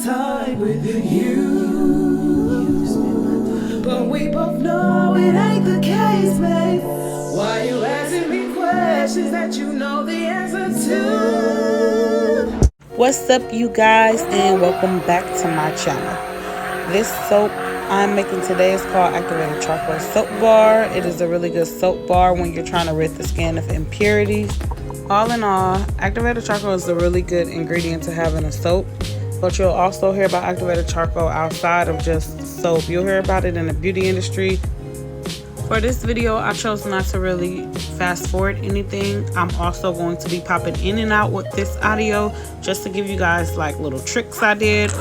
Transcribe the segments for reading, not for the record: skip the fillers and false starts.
time with you. But we both know it ain't the case, babe. Why you asking me questions that you know the answer to? What's up, you guys, and welcome back to my channel. This soap I'm making today is called Activated Charcoal Soap Bar. It is a really good soap bar when you're trying to rid the skin of impurities. All in all, activated charcoal is a really good ingredient to have in a soap, but you'll also hear about activated charcoal outside of just soap. You'll hear about it in the beauty industry. For this video, I chose not to really fast forward anything. I'm also going to be popping in and out with this audio just to give you guys like little tricks I did.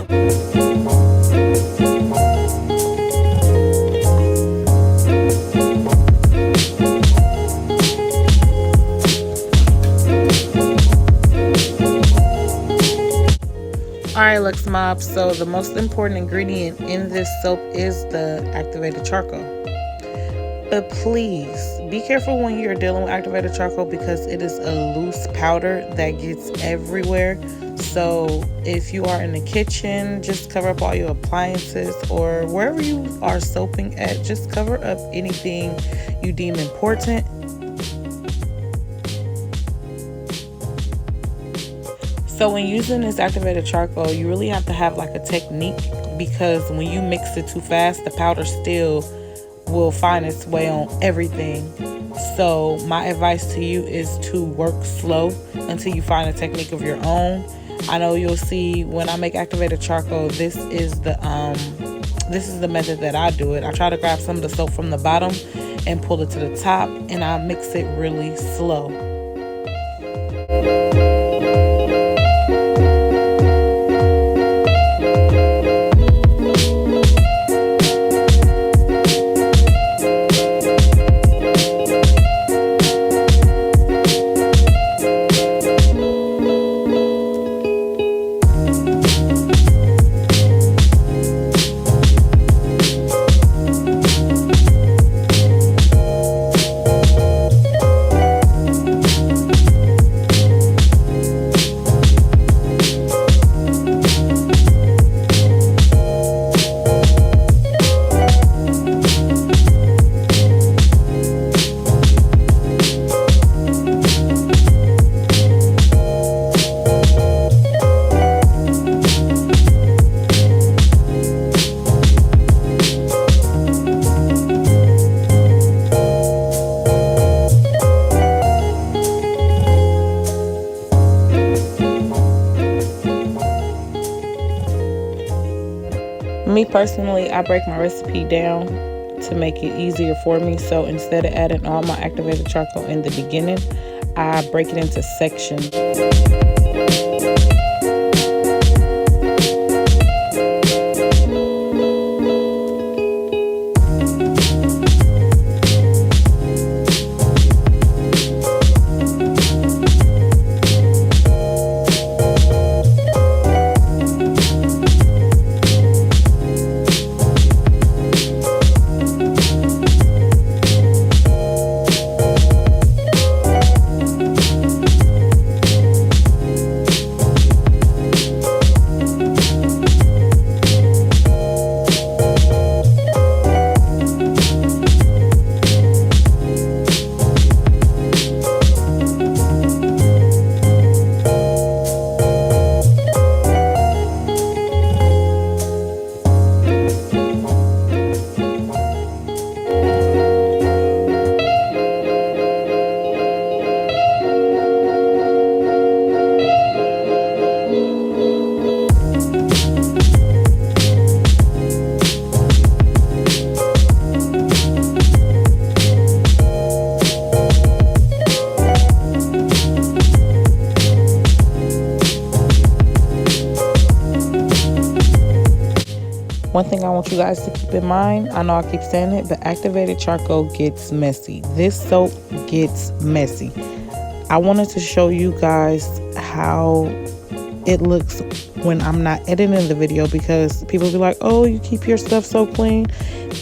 Alright, Lux Mob, so the most important ingredient in this soap is the activated charcoal. But please be careful when you're dealing with activated charcoal because it is a loose powder that gets everywhere. So if you are in the kitchen, just cover up all your appliances, or wherever you are soaping at, just cover up anything you deem important. So when using this activated charcoal, you really have to have like a technique, because when you mix it too fast, the powder still will find its way on everything. So my advice to you is to work slow until you find a technique of your own. I know you'll see when I make activated charcoal, this is the method that I do it. I try to grab some of the soap from the bottom and pull it to the top, and I mix it really slow. Me personally, I break my recipe down to make it easier for me. So instead of adding all my activated charcoal in the beginning, I break it into sections. One thing I want you guys to keep in mind, I know I keep saying it, but activated charcoal gets messy. This soap gets messy. I wanted to show you guys how it looks when I'm not editing the video, because people be like, oh, you keep your stuff so clean.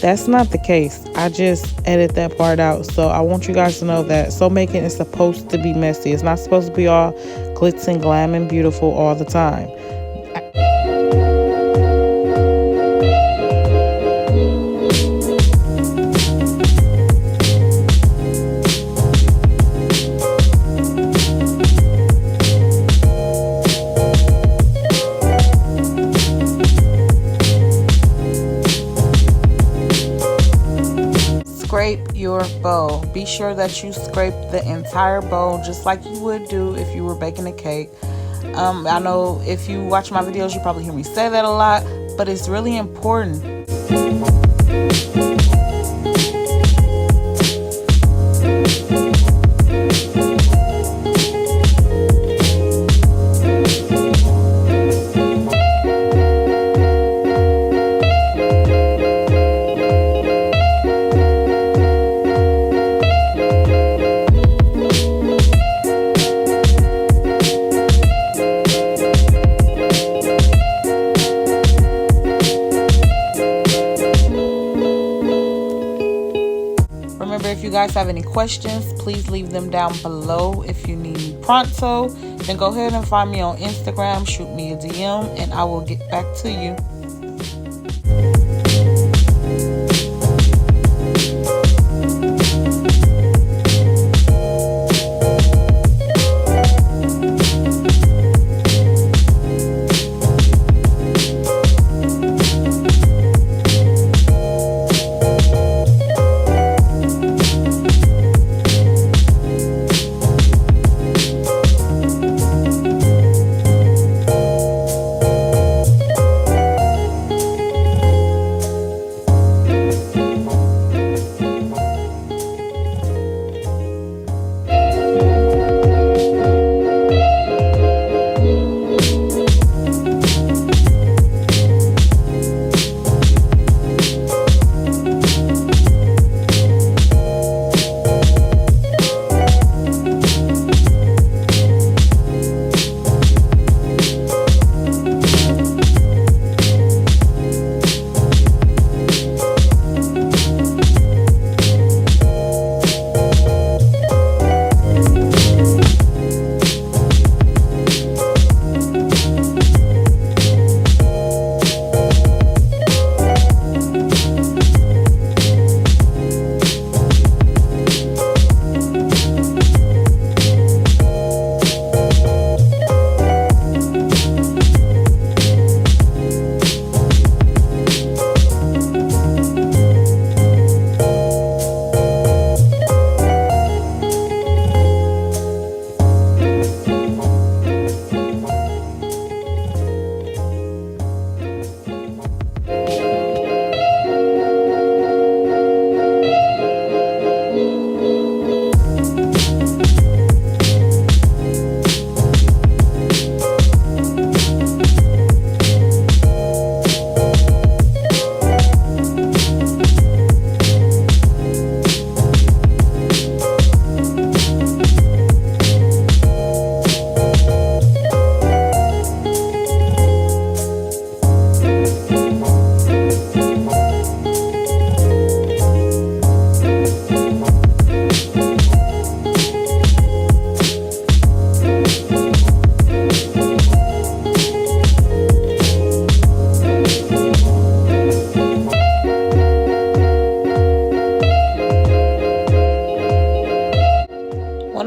That's not the case. I just edit that part out. So I want you guys to know that soap making is supposed to be messy. It's not supposed to be all glitz and glam and beautiful all the time. your bowl. Be sure that you scrape the entire bowl just like you would do if you were baking a cake. I know if you watch my videos, you probably hear me say that a lot, but it's really important. Remember, if you guys have any questions, please leave them down below. If you need me pronto, then go ahead and find me on Instagram, shoot me a DM, and I will get back to you.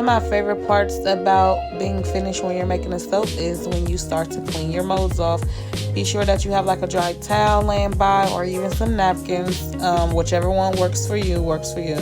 My favorite parts about being finished when you're making a soap is when you start to clean your molds off. Be sure that you have like a dry towel laying by, or even some napkins. Whichever one works for you, works for you.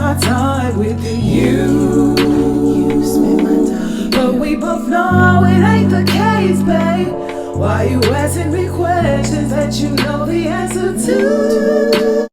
my time with you. But we both know it ain't the case, babe. Why you asking me questions that you know the answer to?